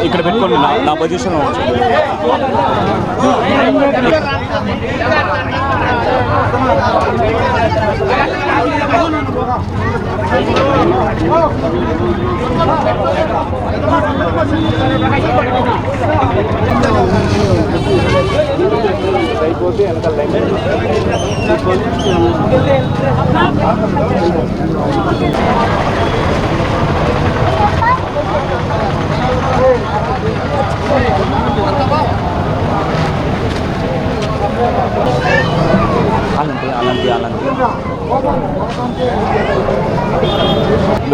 ఇక్కడ పెట్టుకోండి నా పొజిషన్ అయిపోతే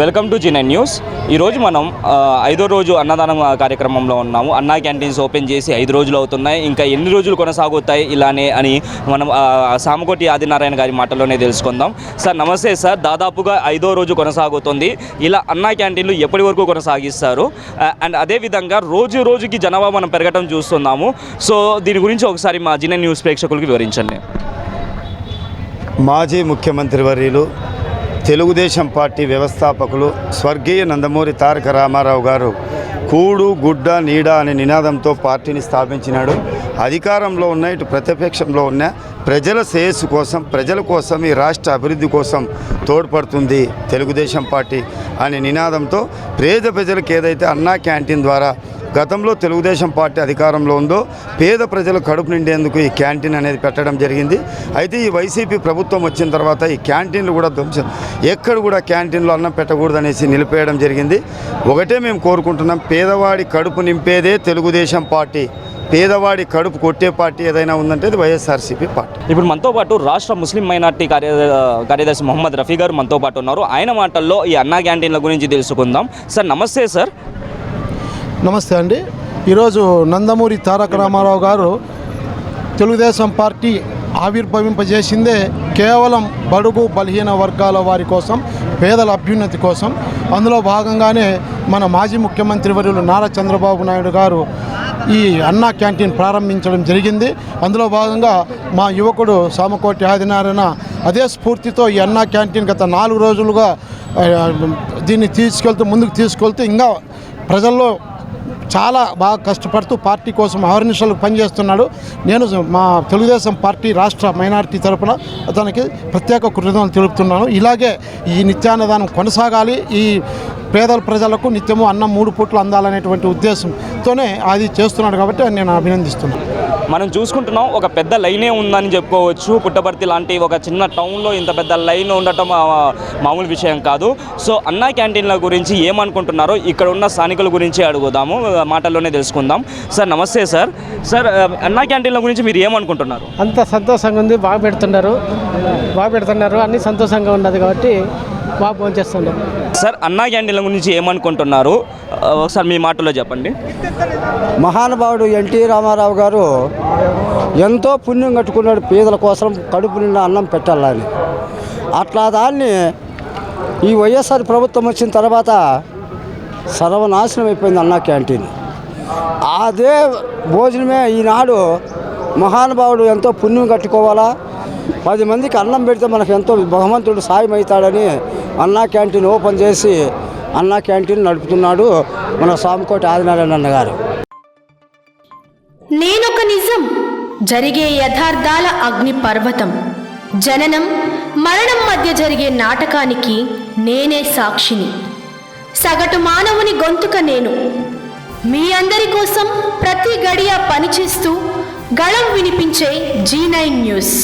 వెల్కమ్ టు G9 న్యూస్. ఈరోజు మనం 5వ రోజు అన్నదానం కార్యక్రమంలో ఉన్నాము. అన్నా క్యాంటీన్స్ ఓపెన్ చేసి 5 రోజులు అవుతున్నాయి. ఇంకా ఎన్ని రోజులు కొనసాగుతాయి ఇలానే అని మనం సామకోటి ఆదినారాయణ గారి మాటల్లోనే తెలుసుకుందాం. సార్ నమస్తే సార్. దాదాపుగా 5వ రోజు కొనసాగుతుంది. ఇలా అన్నా క్యాంటీన్లు ఎప్పటి వరకు కొనసాగిస్తారు? అండ్ అదేవిధంగా రోజుకి జనాభా మనం పెరగడం చూస్తున్నాము. సో దీని గురించి ఒకసారి మా G9 న్యూస్ ప్రేక్షకులకు వివరించండి. మాజీ ముఖ్యమంత్రి వర్యులు తెలుగుదేశం పార్టీ వ్యవస్థాపకులు స్వర్గీయ నందమూరి తారక రామారావు గారు కూడు గుడ్డ నీడ అనే నినాదంతో పార్టీని స్థాపించినాడు. అధికారంలో ఉన్న ఇటు ప్రతిపక్షంలో ఉన్న ప్రజల శ్రేయస్సు కోసం, ప్రజల కోసం, ఈ రాష్ట్ర అభివృద్ధి కోసం తోడ్పడుతుంది తెలుగుదేశం పార్టీ అనే నినాదంతో పేద ప్రజలకు ఏదైతే అన్నా క్యాంటీన్ ద్వారా గతంలో తెలుగుదేశం పార్టీ అధికారంలో ఉందో పేద ప్రజలు కడుపు నిండేందుకు ఈ క్యాంటీన్ అనేది పెట్టడం జరిగింది. అయితే ఈ వైసీపీ ప్రభుత్వం వచ్చిన తర్వాత ఈ క్యాంటీన్లు కూడా ఎక్కడ కూడా క్యాంటీన్లో అన్నం పెట్టకూడదు అనేసి నిలిపేయడం జరిగింది. ఒకటే మేము కోరుకుంటున్నాం, పేదవాడి కడుపు నింపేదే తెలుగుదేశం పార్టీ. పేదవాడి కడుపు కొట్టే పార్టీ ఏదైనా ఉందంటే అది వైఎస్ఆర్సీపీ పార్టీ. ఇప్పుడు మనతో పాటు రాష్ట్ర ముస్లిం మైనార్టీ కార్యదర్శి మొహమ్మద్ రఫీ గారు మనతో పాటు ఉన్నారు. ఆయన మాటల్లో ఈ అన్నా క్యాంటీన్ల గురించి తెలుసుకుందాం. సార్ నమస్తే సార్. నమస్తే అండి. ఈరోజు నందమూరి తారక రామారావు గారు తెలుగుదేశం పార్టీ ఆవిర్భవింపజేసిందే కేవలం బడుగు బలహీన వర్గాల వారి కోసం, పేదల అభ్యున్నతి కోసం. అందులో భాగంగానే మన మాజీ ముఖ్యమంత్రి వర్యులు నారా చంద్రబాబు నాయుడు గారు ఈ అన్నా క్యాంటీన్ ప్రారంభించడం జరిగింది. అందులో భాగంగా మా యువకుడు సామకోటి ఆదినారాయణ అదే స్ఫూర్తితో ఈ అన్నా క్యాంటీన్ గత 4 రోజులుగా దీన్ని ముందుకు తీసుకెళ్తూ ఇంకా ప్రజల్లో చాలా బాగా కష్టపడుతూ పార్టీ కోసం అహర్నిశలు పనిచేస్తున్నాడు. నేను మా తెలుగుదేశం పార్టీ రాష్ట్ర మైనారిటీ తరపున అతనికి ప్రత్యేక కృతజ్ఞతలు తెలుపుతున్నాను. ఇలాగే ఈ నిత్యాన్నదానం కొనసాగాలి. ఈ పేదల ప్రజలకు నిత్యము అన్నం 3 పూట్లు అందాలనేటువంటి ఉద్దేశంతోనే అది చేస్తున్నాడు కాబట్టి నేను అభినందిస్తున్నాను. మనం చూసుకుంటున్నాం, ఒక పెద్ద లైనే ఉందని చెప్పుకోవచ్చు. పుట్టపర్తి లాంటి ఒక చిన్న టౌన్లో ఇంత పెద్ద లైన్ ఉండటం మామూలు విషయం కాదు. సో అన్నా క్యాంటీన్ల గురించి ఏమనుకుంటున్నారో ఇక్కడ ఉన్న స్థానికుల గురించి అడుగుదాము, మాటల్లోనే తెలుసుకుందాం. సార్ నమస్తే సార్. సార్ అన్నా క్యాంటీన్ల గురించి మీరు ఏమనుకుంటున్నారు? అంత సంతోషంగా ఉంది, బాగా పెడుతున్నారు, అన్ని సంతోషంగా ఉన్నది కాబట్టి బాగా పనిచేస్తున్నారు. సార్ అన్నా క్యాంటీన్ల గురించి ఏమనుకుంటున్నారు ఒకసారి మీ మాటలో చెప్పండి. మహానుభావుడు ఎన్టీ రామారావు గారు ఎంతో పుణ్యం కట్టుకున్నాడు పేదల కోసం, కడుపు నిండా అన్నం పెట్టాలని. అట్లా దాన్ని ఈ వైఎస్ఆర్ ప్రభుత్వం వచ్చిన తర్వాత సర్వనాశనం అయిపోయింది అన్నా క్యాంటీన్. అదే భోజనమే ఈనాడు మహానుభావుడు ఎంతో పుణ్యం కట్టుకోవాలా, 10 మందికి అన్నం పెడితే మనకు ఎంతో భగవంతుడు సాయం అవుతాడని అన్నా క్యాంటీన్ ఓపెన్ చేసి అన్నా క్యాంటీన్ నడుపుతున్నాడు మన సామకోటి ఆదినారాయణ అన్న గారు. నేనొక నిజం, జరిగే యథార్థాల అగ్ని పర్వతం, జననం మరణం మధ్య జరిగే నాటకానికి నేనే సాక్షిని. సగటు మానవుని గొంతుక నేను. మీ అందరి కోసం ప్రతి గడియ పనిచేస్తూ గళం వినిపించే G9 న్యూస్.